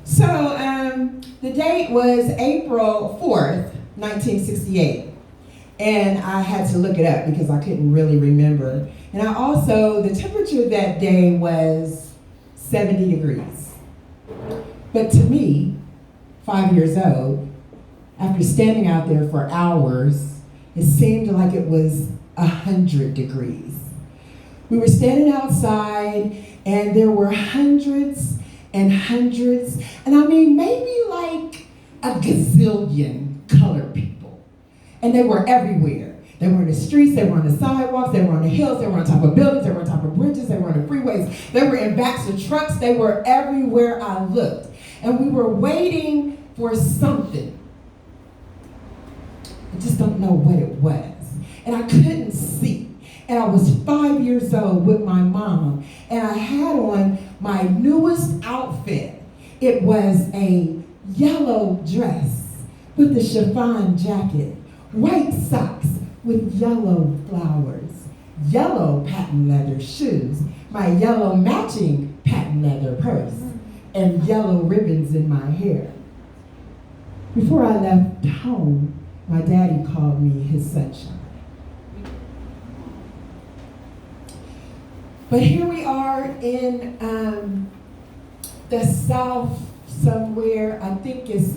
So the date was April 4th, 1968. And I had to look it up because I couldn't really remember. And I also, the temperature that day was 70 degrees. But to me, 5 years old, after standing out there for hours, it seemed like it was 100 degrees. We were standing outside and there were hundreds and hundreds, and I mean maybe like a gazillion colored people. And they were everywhere. They were in the streets, they were on the sidewalks, they were on the hills, they were on top of buildings, they were on top of bridges, they were on the freeways, they were in backs of trucks, they were everywhere I looked. And we were waiting for something. I just don't know what it was. And I couldn't see. And I was 5 years old with my mom. And I had on my newest outfit. It was a yellow dress with a chiffon jacket, white socks with yellow flowers, yellow patent leather shoes, my yellow matching patent leather purse, and yellow ribbons in my hair. Before I left home, my daddy called me his sunshine. But here we are in the South somewhere. I think it's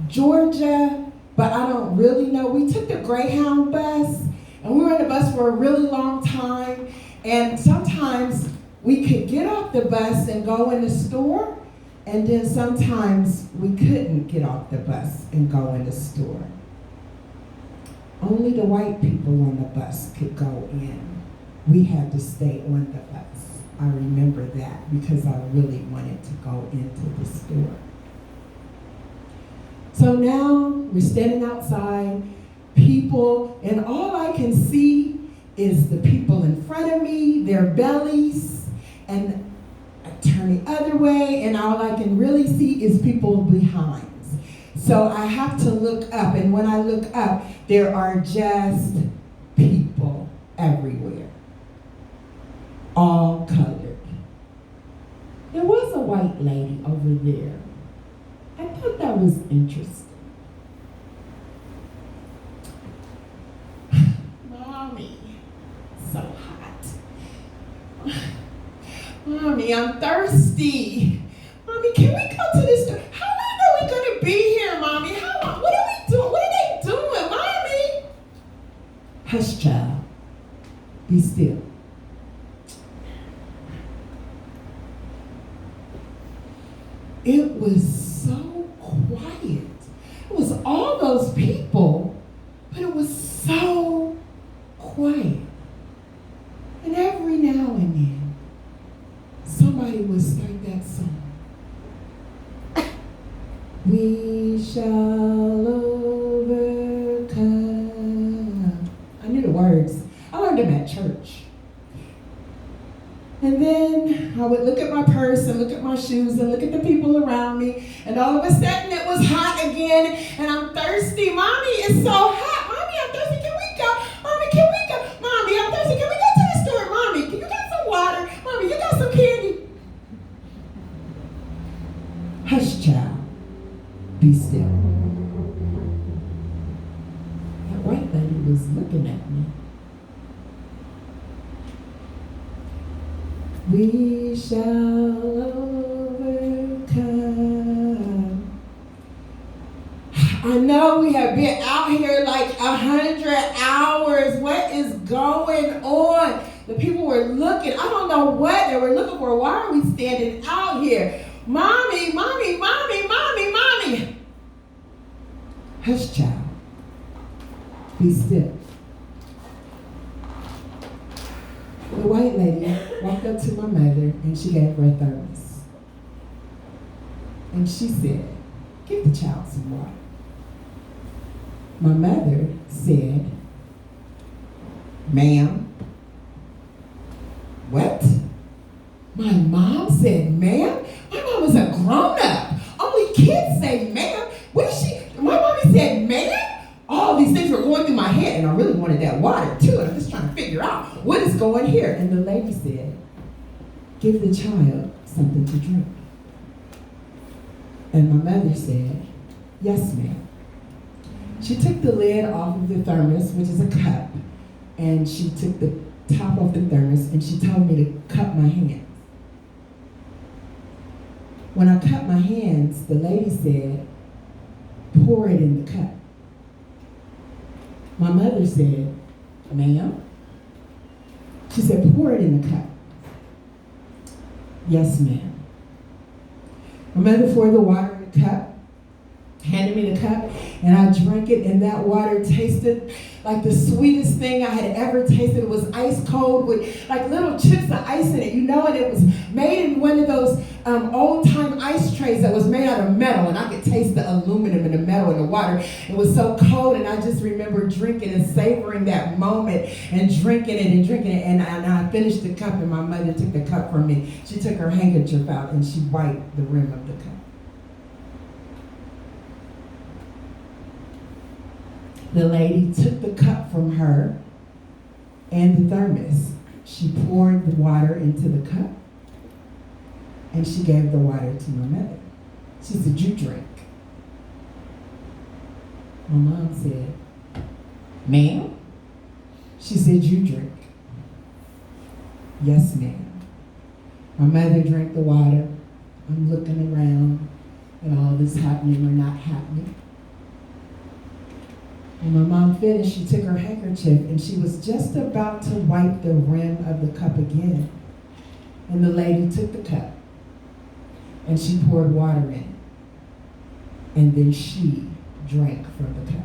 Georgia, but I don't really know. We took the Greyhound bus, and we were on the bus for a really long time. And sometimes we could get off the bus and go in the store, and then sometimes we couldn't get off the bus and go in the store. Only the white people on the bus could go in. We had to stay on the bus. I remember that because I really wanted to go into the store. So now we're standing outside, people, and all I can see is the people in front of me, their bellies, and I turn the other way, and all I can really see is people behind. So I have to look up, and when I look up, there are just people everywhere, all colored. There was a white lady over there. I thought that was interesting. Mommy, so hot. Mommy, I'm thirsty. Mommy, can we go to this store? How long are we going to be here, Mommy? What are we doing? What are they doing, Mommy? Hush, child. Be still. It was so quiet. It was all those people, but it was so quiet. And every now and then, somebody would start that song. We shall overcome. I knew the words. I learned them at church. And then I would look at my purse and look at my shoes and look at the people around me. And all of a sudden it was hot again. And I'm thirsty. Mommy, it's so hot. Mommy, I'm thirsty. Can we go? Mommy, can we go? Mommy, I'm thirsty. Can we go to the store? Mommy, can you got some water? Mommy, you got some candy? Hush, child. Be still. That white lady was looking at me. We shall overcome. I know we have been out here like 100 hours. What is going on? The people were looking. I don't know what they were looking for. Why are we standing out here? Mommy, mommy, mommy, mommy, mommy. Hush, child. Be still. The white lady walked up to my mother and she gave her a thermos. And she said, give the child some water. My mother said, ma'am. What? My mom said, ma'am? My mom was a grown-up. Only kids say ma'am. What is she? My mommy said, ma'am? All these things were going through my head, and I really wanted that water too. And I'm just trying to figure out what is going here. And the lady said, give the child something to drink. And my mother said, yes, ma'am. She took the lid off of the thermos, which is a cup, and she took the top off the thermos, and she told me to cup my hands. When I cut my hands, the lady said, pour it in the cup. My mother said, ma'am? She said, pour it in the cup. Yes, ma'am. My mother poured the water in the cup, handed me the cup, and I drank it, and that water tasted like the sweetest thing I had ever tasted. It was ice cold with like little chips of ice in it, and it was made in one of those old-time ice trays that was made out of metal, and I could taste the aluminum and the metal in the water. It was so cold, and I just remember drinking and savoring that moment and drinking it, and I finished the cup, and my mother took the cup from me. She took her handkerchief out, and she wiped the rim of the cup. The lady took the cup from her and the thermos. She poured the water into the cup, and she gave the water to my mother. She said, you drink. My mom said, ma'am? She said, you drink. Yes, ma'am. My mother drank the water. I'm looking around at all this happening or not happening. When my mom finished, she took her handkerchief and she was just about to wipe the rim of the cup again. And the lady took the cup and she poured water in it. And then she drank from the cup.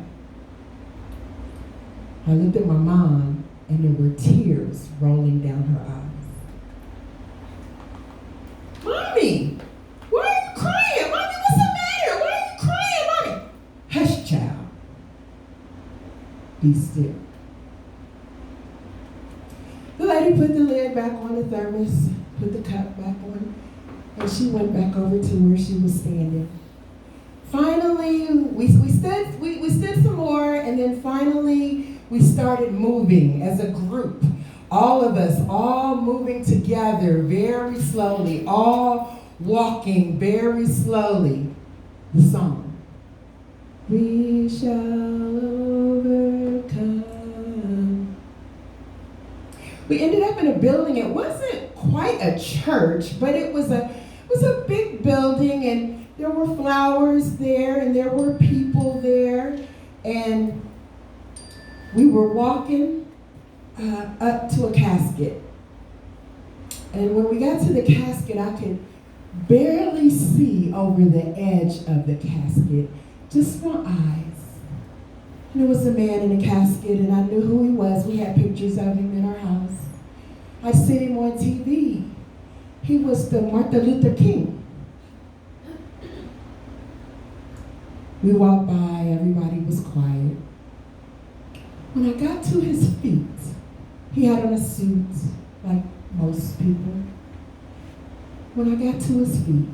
I looked at my mom and there were tears rolling down her eyes. Mommy, why are you crying? Mommy, what's the matter? Why are you crying, Mommy? Hush, child. Be still. The lady put the lid back on the thermos, put the cup back on, and she went back over to where she was standing. Finally, we stood some more, and then finally we started moving as a group. All of us, all moving together very slowly, all walking very slowly. The song. We shall overcome. We ended up in a building. It wasn't quite a church, but it was a big building, and there were flowers there, and there were people there, and we were walking up to a casket. And when we got to the casket, I could barely see over the edge of the casket. Just my eyes. And there was a man in a casket, and I knew who he was. We had pictures of him in our house. I'd seen him on TV. He was the Martin Luther King. We walked by, everybody was quiet. When I got to his feet, he had on a suit like most people. When I got to his feet,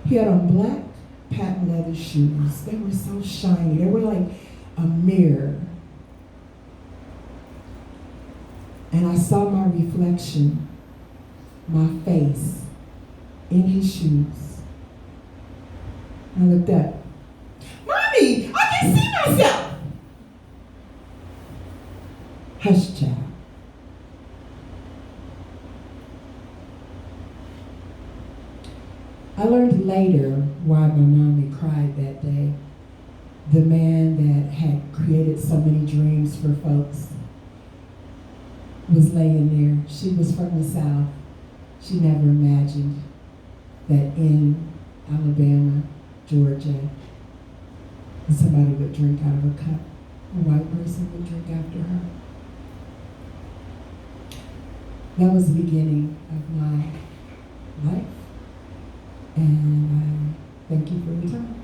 he had on black patent leather shoes. They were so shiny. They were like a mirror. And I saw my reflection, my face, in his shoes. I looked up. Mommy, I can see myself. Hush, child. I learned later why my mommy cried that day. The man that had created so many dreams for folks was laying there. She was from the South. She never imagined that in Alabama, Georgia, somebody would drink out of a cup. A white person would drink after her. That was the beginning of my life. And I thank you for your time.